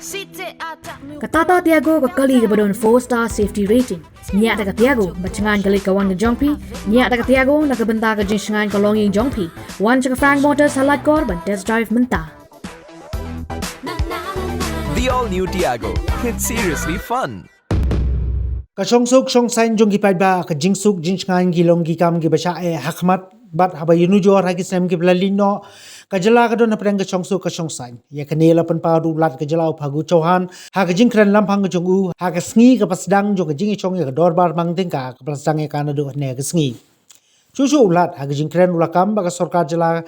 Katata Tiago Bakali Gabadon 4-star safety rating. Nya Taka Tiago, Bachangan Galikawan Jongpi, Nya Taka Tiago, Nakabantaka Jinshangan Kalonging Jongpi, One Chaka Frank Motors Halat Korban Test Drive Menta. The all-new Tiago. It's seriously fun. Kasong song sign jong gipai ba ka jingsuk jinsngan gilong gikam gi basha e hakmat bat haba yunu jor hagi sem gi blalino ka jala ka don apreng ka chongsuk ka song sign ya ka nela pan pa du lat ka jala phagu chauhan ha ka jingkran lampang ka jongu ha ka sngi ka pasdang jo ka jingi chong ya ka dorbar mang ting ka pasdang ya kana du ne ka sngi chu chu lat ha ka jingkran ulakam ba ka sarkar jala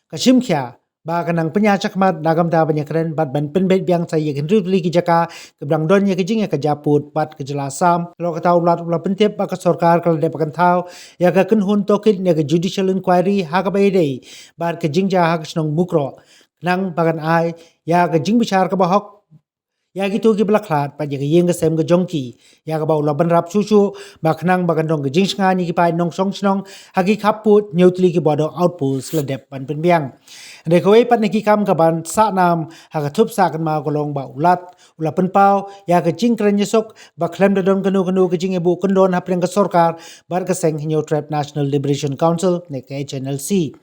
ka shimkhya ba kanang penya chakmat dagam da banya kren bat ban pen bet biang sai yakin rupli ki jaka ke brang don ya ke jing ya ke japut bat ke jelasam lo ka taw lat ula pentep ba ka sarkar kal de pakan taw ya ka kun hun tokit ne ke judicial inquiry ha ka bai dei bar ke jing ja ha ka snong mukro nang pakan ai ya ka jing bichar ka ba hok ya gitu ki blaklat pa yeng yeng sem ga jongki ya ga baw laban rap chu chu ba khnang ba gandong ga jingsnga ni ki pai nong song snong hagi khaput neutli ki bodo outpost la dep pan pen biang de khoi pan ki kam ka ban sa nam ha ga thup sa kan ma ko long ba ulat ula pen pau ya ga jing kren yesok ba khlem da don kanu kanu ga jing e bu kun don hapreng ga sarkar bar ga seng hinyo trap national liberation council ne ke HNLC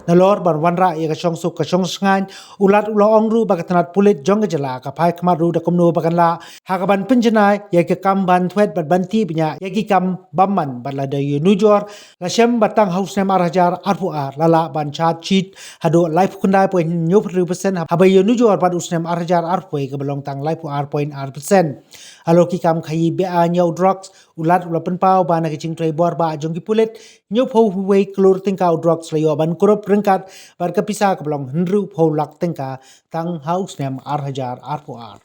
na lor ban wanra ya ga chong suk ka chong sngan ulat ula ongru ba ka tanat pulit jong ga jala ka pai khmaru kumno bakanla hakaban pinjana yaki kam ban thwet bat banti pinya yaki kam bamman batla da nujor la shem batang house nem arhajar arpu ar lala ban chat cheat hado life kundai point nyop percent habai nujor bat usnem arhajar arpu ke belong tang life ar point percent aloki kam khayi be a nyau drugs ulat ulapan pau bana ke ching trai bor ba jong ki pulet nyop ho we klor tingka drugs layo ban korop rengkat bar ka pisa ke belong hendru pho lak tingka tang house nem arhajar arpu ar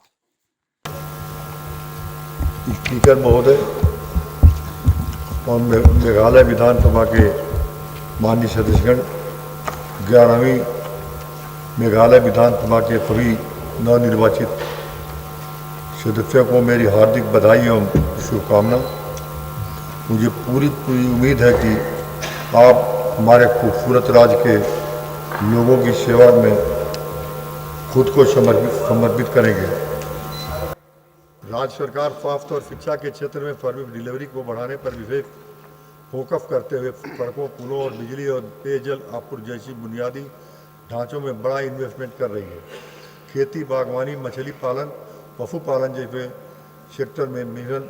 speaker महोदय और मेघालय विधानसभा के माननीय सदस्यगण 11वीं मेघालय विधानसभा के सभी नवनिर्वाचित सदस्यों को मेरी हार्दिक बधाई एवं शुभकामना। मुझे पूरी उम्मीद है कि आप हमारे खूबसूरत राज्य के लोगों की सेवा में खुद को समर्पित करेंगे। राज्य सरकार स्वास्थ्य और शिक्षा के क्षेत्र में सर्विस डिलीवरी को बढ़ाने पर विशेष फोकस करते हुए सड़कों, पुलों और बिजली और पेयजल आपूर्ति जैसी बुनियादी ढांचों में बड़ा इन्वेस्टमेंट कर रही है। खेती, बागवानी, मछली पालन, पशुपालन जैसे सेक्टर में मिशन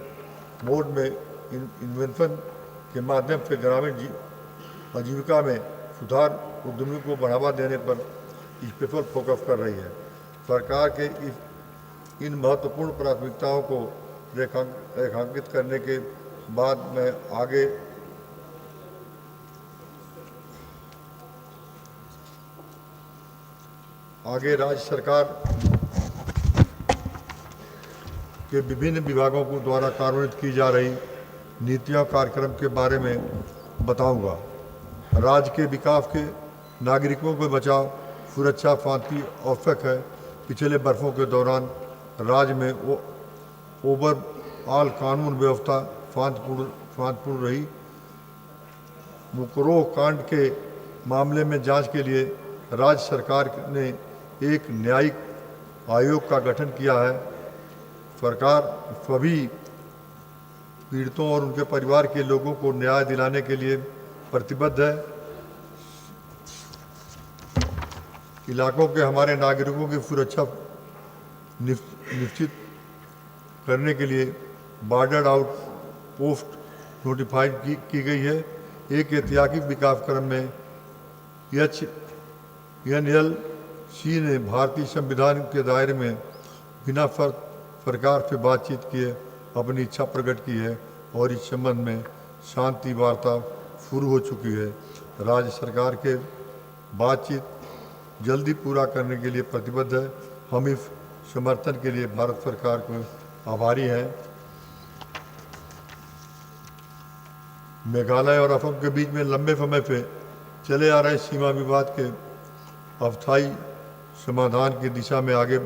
मोड में इन्वेंशन के माध्यम से ग्रामीण आजीविका में सुधार, उद्यमियों को बढ़ावा देने पर स्पेशल फोकस कर रही है। सरकार के इन महत्वपूर्ण प्राथमिकताओं को रेखांकित करने के बाद मैं आगे राज्य सरकार के विभिन्न विभागों को द्वारा कार्यान्वित की जा रही नीतियों कार्यक्रम के बारे में बताऊंगा। राज्य के विकास के नागरिकों के बचाव, सुरक्षा, शांति आवश्यक है। पिछले वर्षों के दौरान राज्य में ओवरऑल कानून व्यवस्था शांतिपूर्ण रही। मुकरोह कांड के मामले में जांच के लिए राज्य सरकार ने एक न्यायिक आयोग का गठन किया है। सरकार सभी पीड़ितों और उनके परिवार के लोगों को न्याय दिलाने के लिए प्रतिबद्ध है। इलाकों के हमारे नागरिकों की सुरक्षा निश्चित करने के लिए बॉर्डर आउट पोस्ट नोटिफाइड की गई है। एक ऐतिहासिक विकास क्रम में HNLC ने भारतीय संविधान के दायरे में बिना शर्त सरकार से बातचीत किए अपनी इच्छा प्रकट की है और इस संबंध में शांति वार्ता शुरू हो चुकी है। राज्य सरकार के बातचीत जल्दी पूरा करने के लिए प्रतिबद्ध है। हम इस समर्थन के लिए भारत सरकार को आभारी हैं। मेघालय और असम के बीच में लंबे समय से चले आ रहे सीमा विवाद के अस्थायी समाधान की दिशा में आगे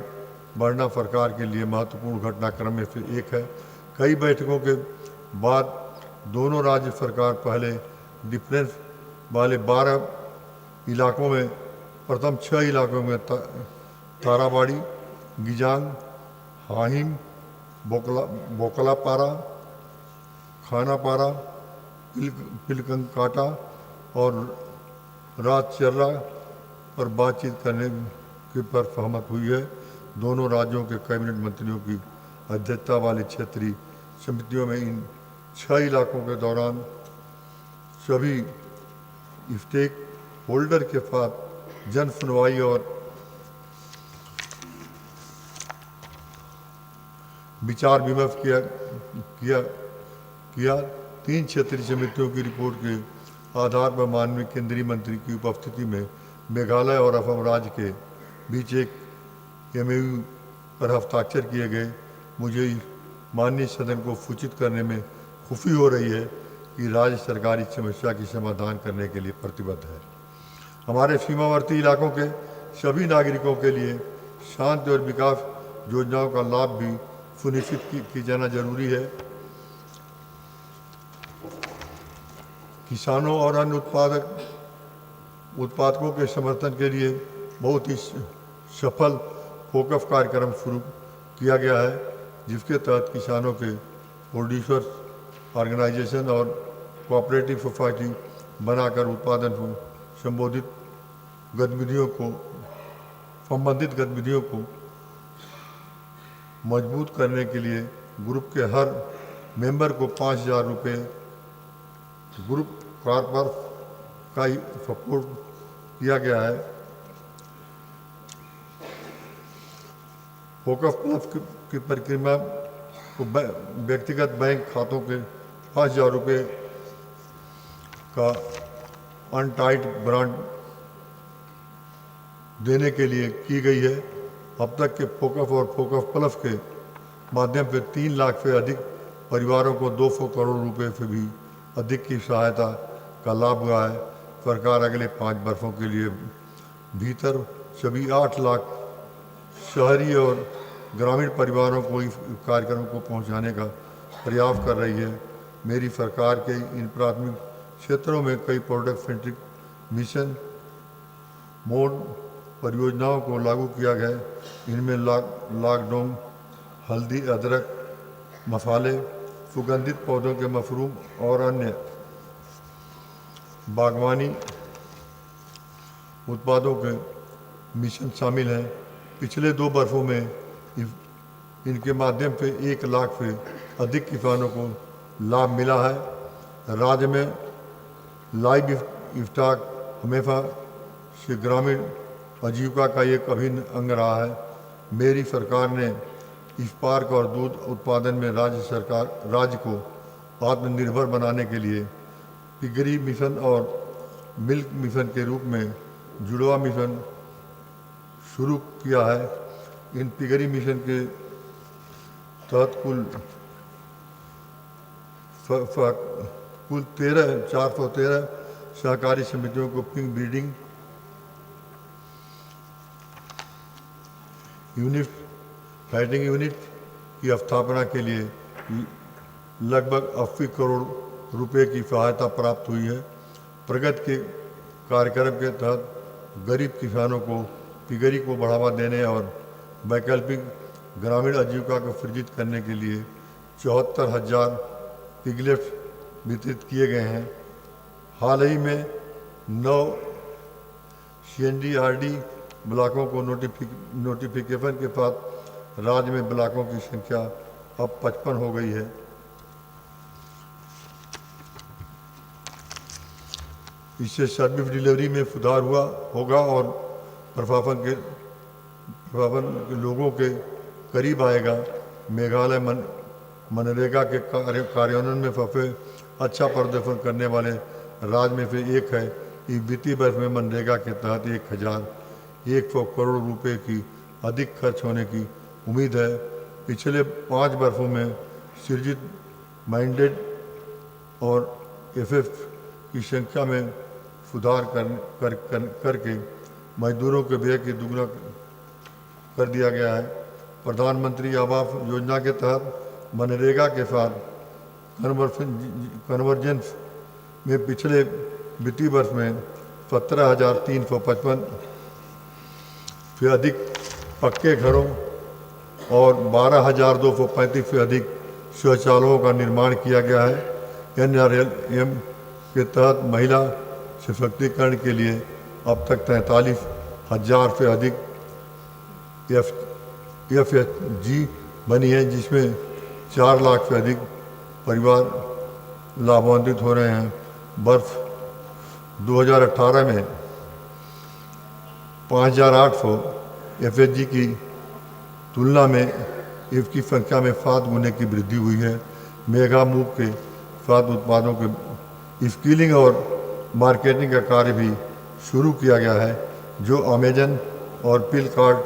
बढ़ना सरकार के लिए महत्वपूर्ण घटनाक्रम में से एक है। कई बैठकों के बाद दोनों राज्य सरकार पहले डिफरेंस वाले 12 इलाकों में प्रथम 6 इलाकों में ताराबाड़ी, गिजांग, हाहिम, बोकलापारा, खानापारा, पिलकंकाटा और राजचर्रा पर बातचीत करने के पर सहमत हुई है। दोनों राज्यों के कैबिनेट मंत्रियों की अध्यक्षता वाली क्षेत्रीय समितियों में इन 6 इलाकों के दौरान सभी स्टेक होल्डर के साथ जन सुनवाई और विचार विमर्श किया। 3 क्षेत्रीय समितियों की रिपोर्ट के आधार पर माननीय केंद्रीय मंत्री की उपस्थिति में मेघालय और असम राज्य के बीच एक MOU पर हस्ताक्षर किए गए। मुझे माननीय सदन को सूचित करने में खुशी हो रही है कि राज्य सरकार इस समस्या की समाधान करने के लिए प्रतिबद्ध है। हमारे सीमावर्ती इलाकों के सभी नागरिकों के लिए शांति और विकास योजनाओं का लाभ भी सुनिश्चित की जाना जरूरी है। किसानों और अन्य उत्पादकों के समर्थन के लिए बहुत ही सफल फोकस कार्यक्रम शुरू किया गया है, जिसके तहत किसानों के प्रोड्यूसर्स ऑर्गेनाइजेशन और कोऑपरेटिव सोसाइटी बनाकर उत्पादन को संबंधित गतिविधियों को मजबूत करने के लिए ग्रुप के हर मेंबर को 5,000 रुपये ग्रुप कारपर का सपोर्ट किया गया है। फोकस प्लस की प्रक्रिया को व्यक्तिगत बैंक खातों के 5,000 रुपये का अनटाइड ब्रांड देने के लिए की गई है। अब तक के फोकस और फोकस प्लस के माध्यम से 3 लाख से अधिक परिवारों को 200 करोड़ रुपए से भी अधिक की सहायता का लाभ हुआ है। सरकार अगले 5 वर्षों के लिए भीतर सभी 8 लाख शहरी और ग्रामीण परिवारों को इस कार्यक्रम को पहुंचाने का प्रयास कर रही है। मेरी सरकार के इन प्राथमिक क्षेत्रों में कई प्रोडक्ट सेंट्रिक मिशन मोड परियोजनाओं को लागू किया गया। इनमें लॉकडाउन, हल्दी, अदरक, मसाले, सुगंधित पौधों के मशरूम और अन्य बागवानी उत्पादों के मिशन शामिल हैं। पिछले 2 वर्षों में इनके माध्यम से 1 लाख से अधिक किसानों को लाभ मिला है। राज्य में लाइव स्टॉक हमेशा से ग्रामीण आजीविका का एक अभिन्न अंग रहा है। मेरी सरकार ने इस्पात और दूध उत्पादन में राज्य को आत्मनिर्भर बनाने के लिए पिगरी मिशन और मिल्क मिशन के रूप में जुड़वा मिशन शुरू किया है। इन पिगरी मिशन के तहत कुल 413 सहकारी समितियों को पिग ब्रीडिंग यूनिट, फैटिंग यूनिट की स्थापना के लिए लगभग 80 करोड़ रुपए की सहायता प्राप्त हुई है। प्रगति के कार्यक्रम के तहत गरीब किसानों को पिगरी को बढ़ावा देने और वैकल्पिक ग्रामीण आजीविका को सृजित करने के लिए 74,000 पिगलेट्स वितरित किए गए हैं। हाल ही में 9 CNDRD ब्लॉकों को नोटिफिकेशन के साथ राज्य में ब्लॉकों की संख्या अब 55 हो गई है। इससे सर्विस डिलीवरी में सुधार होगा और प्रशासन के लोगों के करीब आएगा। मेघालय मनरेगा के कार्यान्वयन में सबसे अच्छा प्रदर्शन करने वाले राज्य में से एक है। इस वित्तीय वर्ष में मनरेगा के तहत 1,100 करोड़ रुपए की अधिक खर्च होने की उम्मीद है। पिछले 5 वर्षों में सृजित माइंडेड और FF की संख्या में सुधार करके मजदूरों के व्यय की दुगना कर दिया गया है। प्रधानमंत्री आवास योजना के तहत मनरेगा के साथ कन्वर्जेंस में पिछले वित्तीय वर्ष में 17,355 से अधिक पक्के घरों और 12,235 से अधिक शौचालयों का निर्माण किया गया है। NRLM के तहत महिला सशक्तिकरण के लिए अब तक 43,000 से अधिक FHG बनी है, जिसमें 4 लाख से अधिक परिवार लाभान्वित हो रहे हैं। वर्ष 2018 में 5,800 FHG की तुलना में इसकी संख्या में 7 गुने की वृद्धि हुई है। मेगा मूव के 7 उत्पादों के स्किलिंग और मार्केटिंग का कार्य भी शुरू किया गया है, जो अमेजन और फ्लिपकार्ट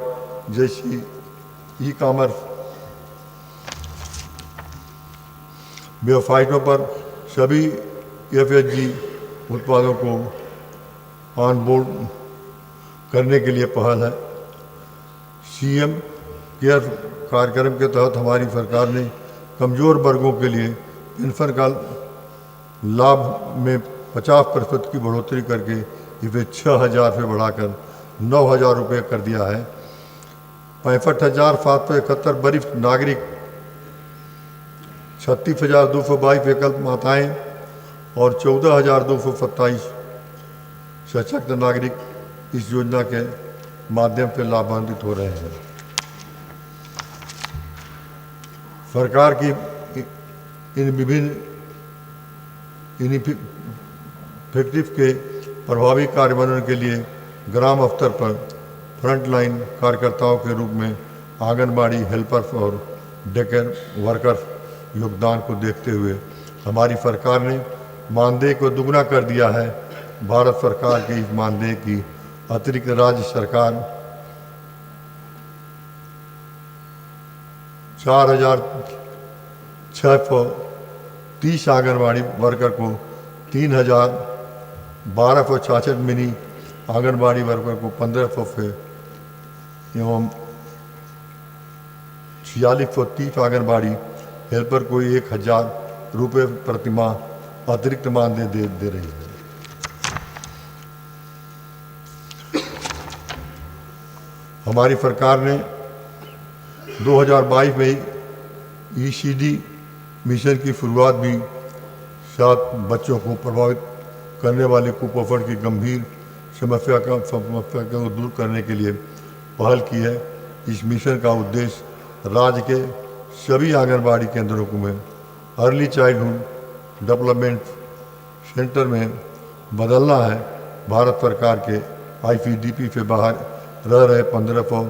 जैसी ई-कॉमर्स वेबसाइटों पर सभी FHG उत्पादों को ऑनबोर्ड करने के लिए पहल है। CM केयर कार्यक्रम के तहत हमारी सरकार ने कमज़ोर वर्गों के लिए पेंशन का लाभ में 50% की बढ़ोतरी करके इसे 6,000 से बढ़ाकर 9,000 रुपये कर दिया है। 65,771 वरिष्ठ नागरिक, 36,222 विकल्प माताएं और 14,227 सशक्त नागरिक इस योजना के माध्यम से लाभान्वित हो रहे हैं। सरकार की इन विभिन्न इनिशिएटिव के प्रभावी कार्यान्वयन के लिए ग्राम स्तर पर फ्रंटलाइन कार्यकर्ताओं के रूप में आंगनबाड़ी हेल्पर्स और डेकेयर वर्कर्स योगदान को देखते हुए हमारी सरकार ने मानदेय को दुगना कर दिया है। भारत सरकार के इस मानदेय की अतिरिक्त राज्य सरकार 4,630 आंगनबाड़ी वर्कर को 3,1266 मिनी आंगनबाड़ी वर्कर को 1,500 से एवं 4,630 आंगनबाड़ी हेल्पर को 1,000 रुपये प्रति माह अतिरिक्त मानदेय दे रही है। हमारी सरकार ने 2022 में ECD मिशन की शुरुआत भी 7 बच्चों को प्रभावित करने वाले कुपोषण की गंभीर समस्या को दूर करने के लिए पहल की है। इस मिशन का उद्देश्य राज्य के सभी आंगनबाड़ी केंद्रों को में अर्ली चाइल्डहुड डेवलपमेंट सेंटर में बदलना है। भारत सरकार के ICDP से बाहर रह रहे 1,500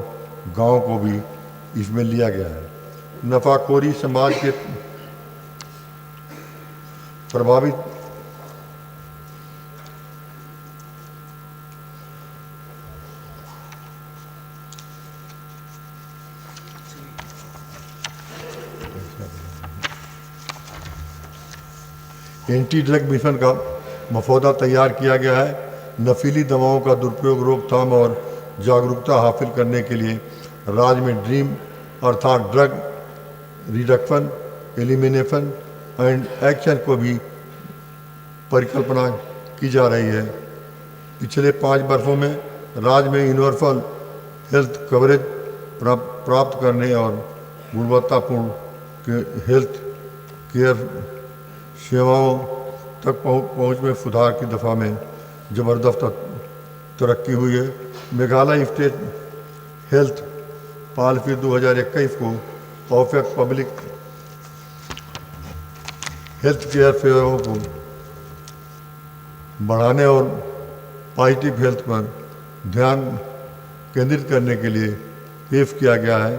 गाँव को भी इसमें लिया गया है। नफाखोरी समाज के प्रभावित एंटी ड्रग मिशन का मसौदा तैयार किया गया है। नशीली दवाओं का दुरुपयोग, रोकथाम और जागरूकता हासिल करने के लिए राज्य में ड्रीम अर्थात drug reduction, elimination and action को भी परिकल्पना की जा रही है। पिछले 5 वर्षों में राज्य में यूनिवर्सल हेल्थ कवरेज प्राप्त करने और गुणवत्तापूर्ण हेल्थ केयर सेवाओं तक पहुंच में सुधार की दफा में ज़बरदस्त तरक्की हुई है। मेघालय स्टेट हेल्थ पॉलिसी 2021 को औसत पब्लिक हेल्थ केयर सेवाओं को बढ़ाने और पॉजिटिव हेल्थ पर ध्यान केंद्रित करने के लिए पेश किया गया है।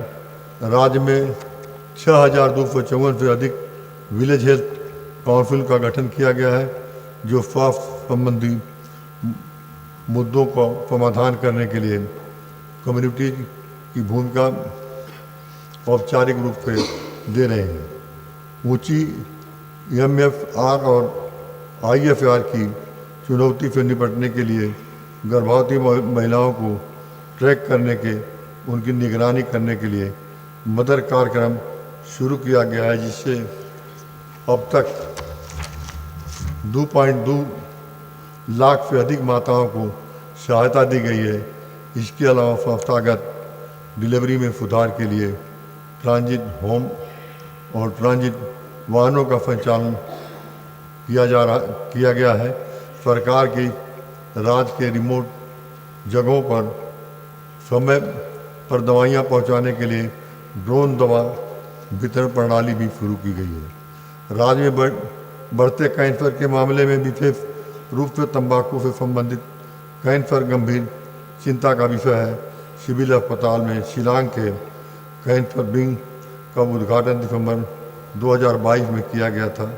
राज्य में 6,254 से अधिक विलेज हेल्थ काउंसिल का गठन किया गया है, जो स्वास्थ्य संबंधी मुद्दों का समाधान करने के लिए कम्युनिटी की भूमिका औपचारिक रूप से दे रहे हैं। ऊंची MFR और IFR की चुनौती से निपटने के लिए गर्भवती महिलाओं को ट्रैक करने के, उनकी निगरानी करने के लिए मदर कार्यक्रम शुरू किया गया है, जिससे अब तक 2.2 लाख से अधिक माताओं को सहायता दी गई है। इसके अलावा संस्थागत डिलीवरी में सुधार के लिए ट्रांजिट होम और ट्रांजिट वाहनों का संचालन किया गया है। सरकार की राज्य के रिमोट जगहों पर समय पर दवाइयाँ पहुँचाने के लिए ड्रोन दवा वितरण प्रणाली भी शुरू की गई है। राज्य में बढ़ते कैंसर के मामले में विशेष रूप से तंबाकू से संबंधित कैंसर गंभीर चिंता का विषय है। सिविल अस्पताल में शिलांग के कैंसर विंग का उद्घाटन दिसंबर 2022 में किया गया था,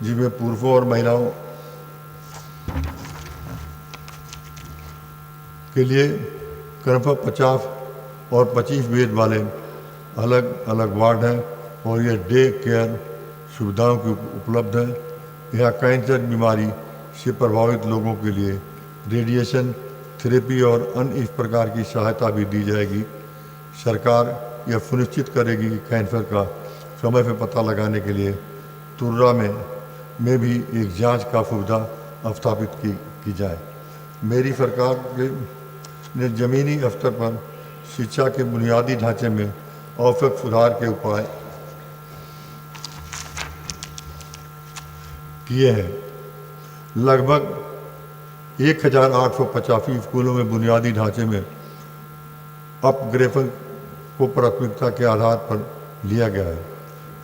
जिसमें पुरुषों और महिलाओं के लिए क्रमशः 50 और 25 बेड वाले अलग अलग वार्ड हैं और ये डे केयर सुविधाओं की उपलब्ध है। यहाँ कैंसर बीमारी से प्रभावित लोगों के लिए रेडिएशन थेरेपी और अन्य इस प्रकार की सहायता भी दी जाएगी। सरकार यह सुनिश्चित करेगी कि कैंसर का समय पर पता लगाने के लिए तुर्रा में भी एक जांच का सुविधा स्थापित की जाए। मेरी सरकार ने ज़मीनी स्तर पर शिक्षा के बुनियादी ढांचे में औसत सुधार के उपाय किए हैं। लगभग 1885 स्कूलों में बुनियादी ढांचे में अपग्रेडेशन को प्राथमिकता के आधार पर लिया गया है।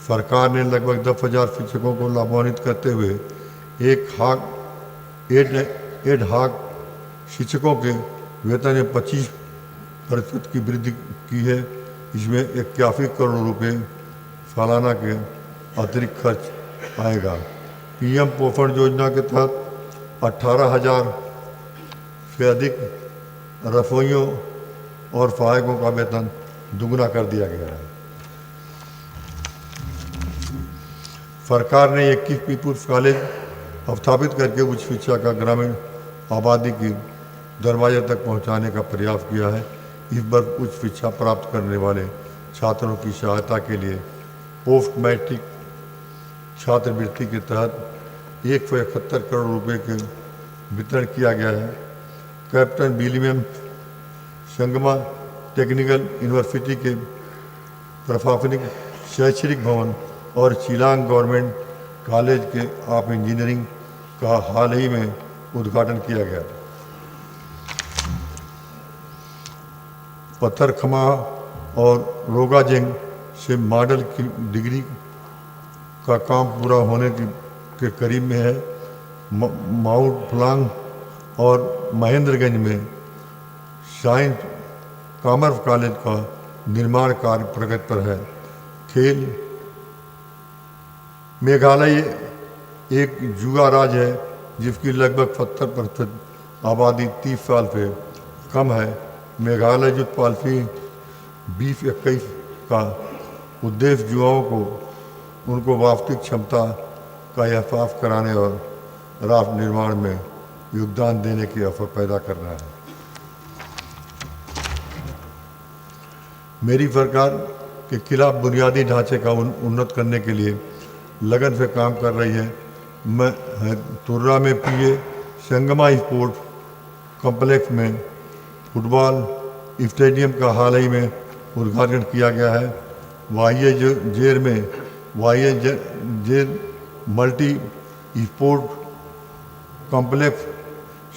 सरकार ने लगभग 10,000 शिक्षकों को लाभान्वित करते हुए एड हाक शिक्षकों के वेतन में 25% की वृद्धि की है। इसमें 81 करोड़ रुपए सालाना के अतिरिक्त खर्च आएगा। पीएम पोषण योजना के तहत 18,000 से अधिक रसोइयों और सहायकों का वेतन दुगना कर दिया गया है। सरकार ने 21 पीपुल्स कॉलेज स्थापित करके उच्च शिक्षा का ग्रामीण आबादी की दरवाजे तक पहुंचाने का प्रयास किया है। इस वर्ष उच्च शिक्षा प्राप्त करने वाले छात्रों की सहायता के लिए पोस्ट मैट्रिक छात्रवृत्ति के तहत 171 करोड़ रुपए के वितरण किया गया है। Captain William Sangma technical university के प्रशासनिक शैक्षणिक भवन और शिलांग गवर्नमेंट कॉलेज के ऑफ इंजीनियरिंग का हाल ही में उद्घाटन किया गया। पत्थरखमा और रोगाजेंग से मॉडल की डिग्री का काम पूरा होने के करीब में है। माउंट फ्लांग और महेंद्रगंज में साइंस कॉमर्स कॉलेज का निर्माण कार्य प्रगति पर है। खेल मेघालय एक युवा राज्य है जिसकी लगभग 70% आबादी 30 साल से कम है। मेघालय युथ पॉलिसी 2021 का उद्देश्य युवाओं को उनको वास्तविक क्षमता का एहसास कराने और राष्ट्र निर्माण में योगदान देने के अवसर पैदा करना है। मेरी सरकार के खिलाफ बुनियादी ढांचे का उन्नत करने के लिए लगन से काम कर रही है। मैं तुर्रा में पीए संगमा स्पोर्ट कॉम्प्लेक्स में फुटबॉल स्टेडियम का हाल ही में उद्घाटन किया गया है। वाइए जेर मल्टी स्पोर्ट कॉम्प्लेक्स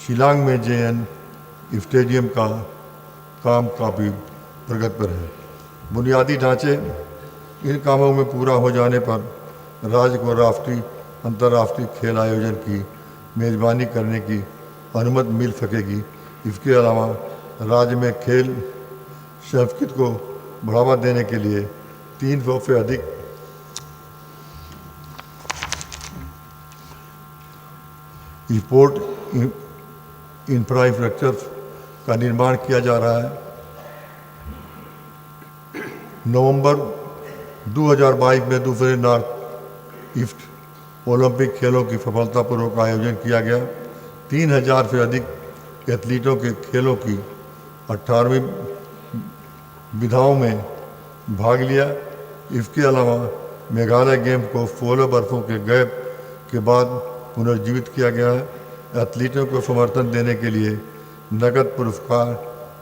शिलांग में जेएन स्टेडियम का काम काफ़ी प्रगति पर है। बुनियादी ढांचे इन कामों में पूरा हो जाने पर राज्य को राष्ट्रीय अंतर्राष्ट्रीय खेल आयोजन की मेज़बानी करने की अनुमति मिल सकेगी। इसके अलावा राज्य में खेल संस्कृति को बढ़ावा देने के लिए 300 से अधिक स्पोर्ट इंफ्रास्ट्रक्चर का निर्माण किया जा रहा है। नवंबर 2022 में दूसरे नॉर्थ ईस्ट ओलंपिक खेलों की सफलतापूर्वक आयोजन किया गया। 3000 से अधिक एथलीटों के खेलों की 18वीं विधाओं में भाग लिया। इसके अलावा मेघालय गेम को 16 वर्षों के गैप के बाद पुनर्जीवित किया गया है। एथलीटों को समर्थन देने के लिए नगद पुरस्कार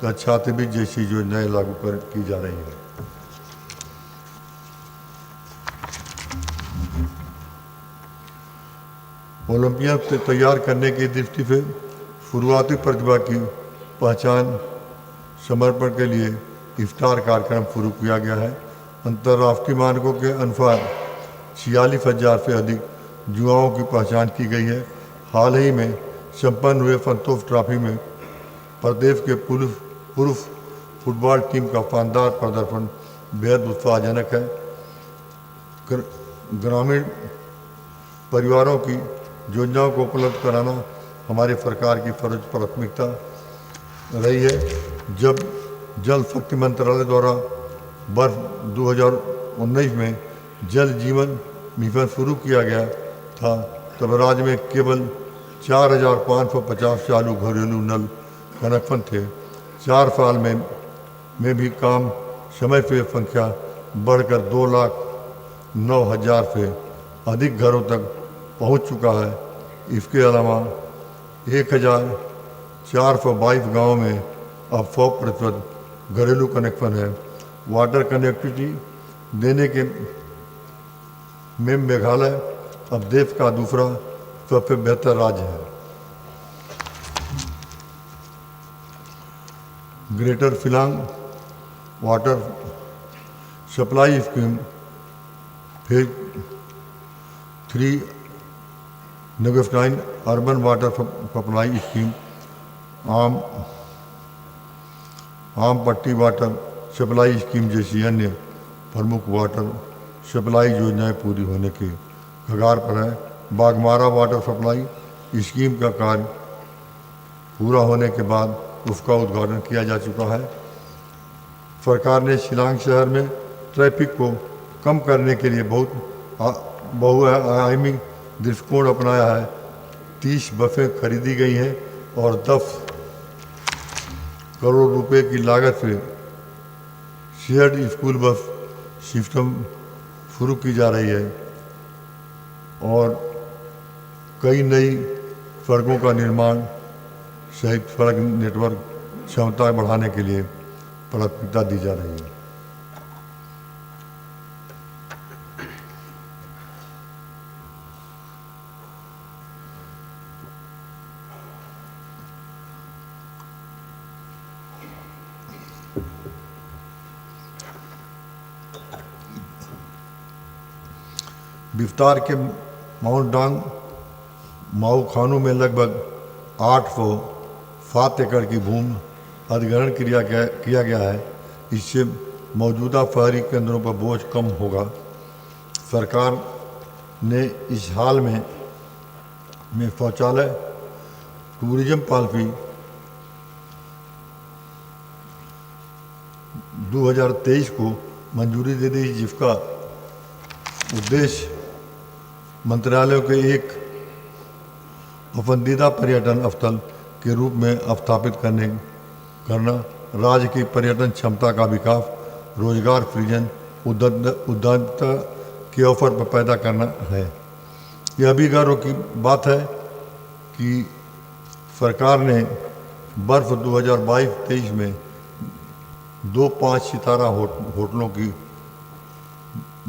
या छात्रवृत्ति जैसी योजनाएं लागू की जा रही हैं। ओलंपियन तैयार करने की दृष्टि से शुरुआती प्रतिभा की पहचान समर्पण के लिए इफ्तार कार्यक्रम शुरू किया गया है। अंतर्राष्ट्रीय मानकों के अनुसार 46,000 से अधिक युवाओं की पहचान की गई है। हाल ही में संपन्न हुए संतोष ट्रॉफी में प्रदेश के पुरुष फुटबॉल टीम का शानदार प्रदर्शन बेहद उत्साहजनक है। ग्रामीण परिवारों की योजनाओं को उपलब्ध कराना हमारी सरकार की फर्ज प्राथमिकता रही है। जब जल शक्ति मंत्रालय द्वारा वर्ष 2019 में जल जीवन मिशन शुरू किया गया था, तब राज्य में केवल 4,550 चालू घरेलू नल कनेक्शन थे। 4 साल में भी काम समय से संख्या बढ़कर 2,09,000 से अधिक घरों तक पहुंच चुका है। इसके अलावा 1,422 गाँव में अब 100% घरेलू कनेक्शन है। वाटर कनेक्टिविटी देने के में मेघालय अब देश का दूसरा सबसे बेहतर राज्य है। Greater Shillong water supply scheme phase 3 नेगोस्टाइन urban water supply scheme Ampati water supply scheme जैसी अन्य प्रमुख वाटर सप्लाई योजनाएं पूरी होने के कगार पर है। बागमारा वाटर सप्लाई स्कीम का कार्य पूरा होने के बाद उसका उद्घाटन किया जा चुका है। सरकार ने शिलांग शहर में ट्रैफिक को कम करने के लिए बहुआयामी दृष्टिकोण अपनाया है। 30 बसें खरीदी गई हैं और 10 करोड़ रुपए की लागत से शेयर्ड स्कूल बस सिस्टम शुरू की जा रही है और कई नई सड़कों का निर्माण सहित सड़क नेटवर्क क्षमता बढ़ाने के लिए प्राथमिकता दी जा रही है। विस्तार के माउंट डांग माऊ खानू में लगभग 807 एकड़ की भूमि अधिग्रहण किया गया है। इससे मौजूदा शहरी केंद्रों पर बोझ कम होगा। सरकार ने इस हाल में शौचालय टूरिज्म पॉलिसी 2023 को मंजूरी दे दी, जिसका उद्देश्य मंत्रालयों के एक पसंदीदा पर्यटन स्थल के रूप में स्थापित करना, राज्य की पर्यटन क्षमता का विकास, रोजगार सृजन, उद्यमिता के अवसर पर पैदा करना है। यह भी गर्व की बात है कि सरकार ने वर्ष 2022-23 में 2 5 सितारा होटलों की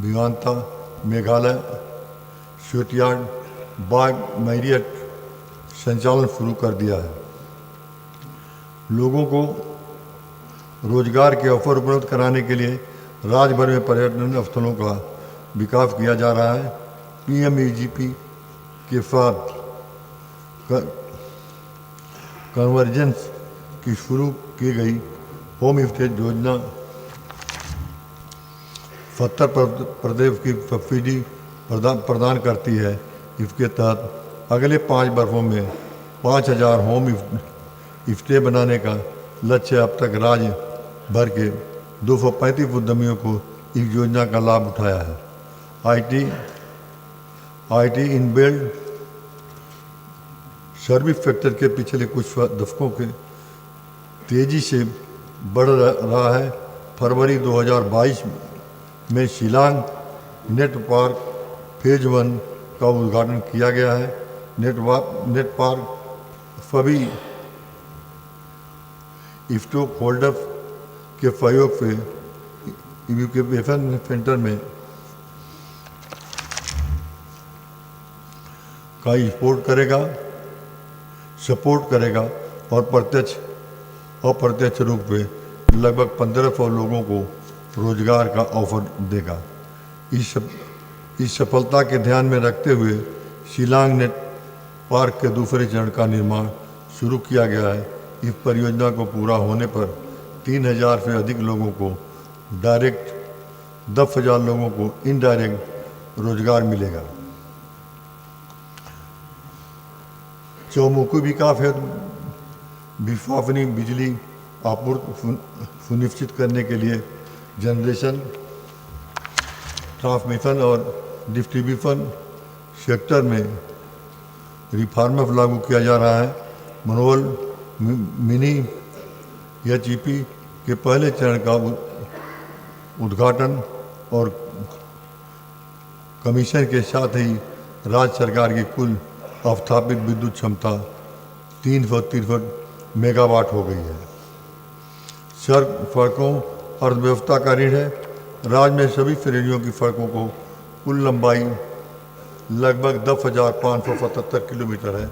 विमानता मेघालय श्वेतयार्ड बाग मैरियट संचालन शुरू कर दिया है। लोगों को रोजगार के अवसर उपलब्ध कराने के लिए राज्य भर में पर्यटन स्थलों का विकास किया जा रहा है। PMEGP के साथ कन्वर्जेंस की शुरू की गई होम स्टे योजना 70 प्रदेश की सब्सिडी प्रदान करती है। इसके तहत अगले 5 वर्षों में 5,000 होम स्टे बनाने का लक्ष्य। अब तक राज्य भर के 235 उद्यमियों को इस योजना का लाभ उठाया है। IT इनबिल्ड सर्विस सेक्टर के पिछले कुछ दशकों के तेजी से बढ़ रहा है। फरवरी 2022 में शिलांग नेट पार्क फेज 1 का उद्घाटन किया गया है। नेट पार्क सभी स्टॉक होल्डर्स के सहयोग से इंक्यूबेशन सेंटर में का सपोर्ट करेगा और अप्रत्यक्ष रूप में लगभग 1500 लोगों को रोजगार का ऑफर देगा। इस सफलता के ध्यान में रखते हुए शिलांग नेट पार्क के दूसरे चरण का निर्माण शुरू किया गया है। इस परियोजना को पूरा होने पर 3000 से अधिक लोगों को डायरेक्ट, 10,000 लोगों को इनडायरेक्ट रोजगार मिलेगा। चौमुखी विकास है विश्वसनीय बिजली आपूर्ति सुनिश्चित करने के लिए जनरेशन, ट्रांसमिशन और डिस्ट्रीब्यूशन सेक्टर में रिफॉर्म्स लागू किया जा रहा है। मनोवल मिनी एचईपी के पहले चरण का उद्घाटन और कमीशन के साथ ही राज्य सरकार की कुल स्थापित विद्युत क्षमता 363 मेगावाट हो गई है। सड़कों अर्थव्यवस्था का ऋण है। राज्य में सभी श्रेणियों की सड़कों को कुल लंबाई लगभग 10,577 किलोमीटर है।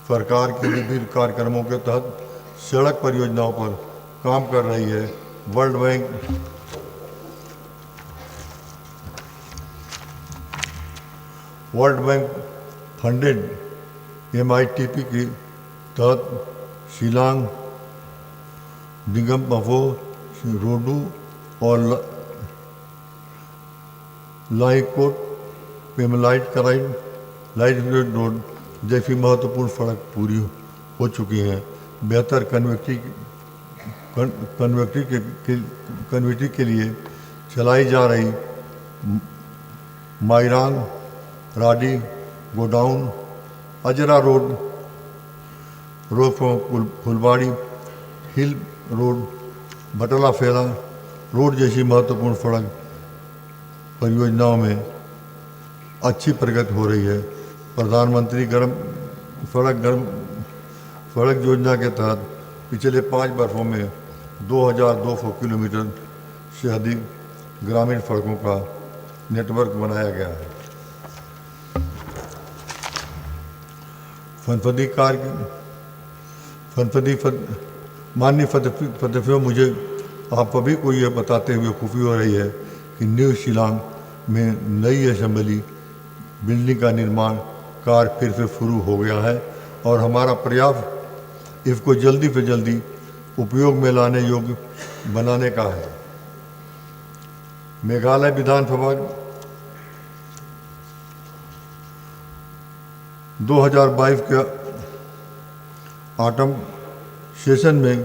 सरकार के विभिन्न कार्यक्रमों के तहत सड़क परियोजनाओं पर काम कर रही है। वर्ल्ड बैंक फंडेड MITP के तहत शिलांग, डिगम्पफो, रोडू और लाइकोट पेमलाइट कराइड लाइट रोड जैसी महत्वपूर्ण सड़क पूरी हो चुकी हैं। बेहतर कनेक्टिविटी के लिए चलाई जा रही माइरांग, राडी, गोडाउन, अजरा रोड, फुलबाड़ी, हिल रोड, बटला फेला रोड जैसी महत्वपूर्ण सड़क परियोजनाओं में अच्छी प्रगति हो रही है। प्रधानमंत्री सड़क योजना के तहत पिछले 5 वर्षों में 2200 किलोमीटर से अधिक ग्रामीण सड़कों का नेटवर्क बनाया गया है। माननीय सदस्यों, मुझे आप सभी को यह बताते हुए खुशी हो रही है कि न्यू शिलांग में नई असेंबली बिल्डिंग का निर्माण कार्य फिर से शुरू हो गया है और हमारा प्रयास इसको जल्दी से जल्दी उपयोग में लाने योग्य बनाने का है। मेघालय विधानसभा 2022 के ऑटम सेशन में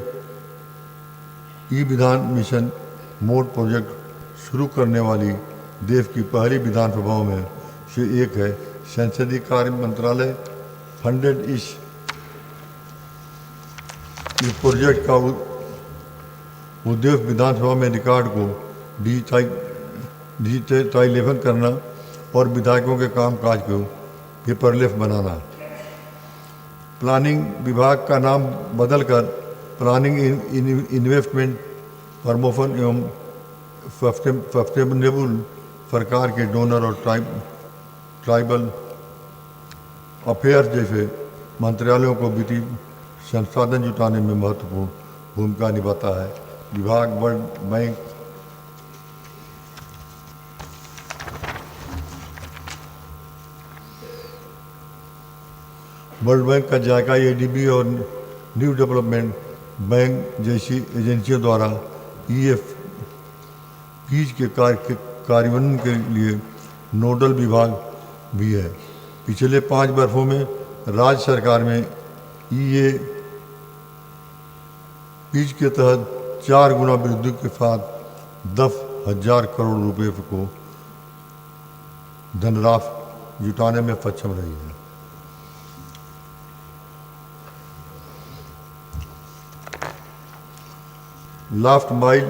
ई-विधान मिशन मोड प्रोजेक्ट शुरू करने वाली देश की पहली विधानसभाओं में से एक है। संसदीय कार्य मंत्रालय फंडेड इस प्रोजेक्ट का उद्देश्य विधानसभा में रिकॉर्ड को डिजिटाइजेशन करना और विधायकों के कामकाज को पेपरलेस बनाना। प्लानिंग विभाग का नाम बदलकर प्लानिंग इन्वेस्टमेंट प्रमोशन एवं सस्टेनेबल सरकार के डोनर और ट्राइबल अफेयर्स जैसे मंत्रालयों को वित्तीय संसाधन जुटाने में महत्वपूर्ण भूमिका निभाता है। विभाग वर्ल्ड बैंक का जायका ADB और न्यू डेवलपमेंट बैंक जैसी एजेंसियों द्वारा EFPs के कार्यान्वयन के लिए नोडल विभाग भी है। पिछले 5 वर्षों में राज्य सरकार में EAPs के तहत 4 गुना वृद्धि के साथ 10,000 करोड़ रुपए को धनराशि जुटाने में सक्षम रही है। लास्ट माइल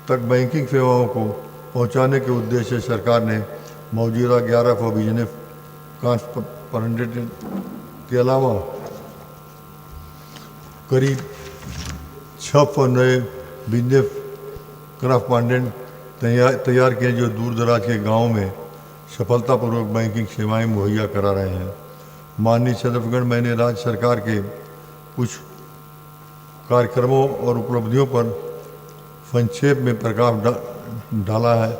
तक बैंकिंग सेवाओं को पहुंचाने के उद्देश्य से सरकार ने मौजूदा 11 बिजनेस कॉरस्पॉन्डेंट के अलावा करीब 600 नए बिजनेस कॉरस्पॉन्डेंट तैयार किए जो दूर दराज के गाँव में सफलतापूर्वक बैंकिंग सेवाएं मुहैया करा रहे हैं। माननीय सदस्यगण, मैंने राज्य सरकार के कुछ कार्यक्रमों और उपलब्धियों पर संक्षेप में प्रकाश डाला है।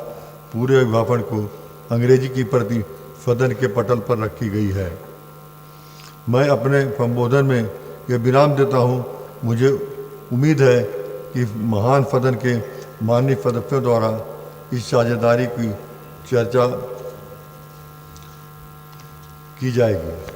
पूरे अभिभाषण को अंग्रेजी की प्रति सदन के पटल पर रखी गई है। मैं अपने संबोधन में यह विराम देता हूँ। मुझे उम्मीद है कि महान सदन के माननीय सदस्यों द्वारा इस साझेदारी की चर्चा की जाएगी।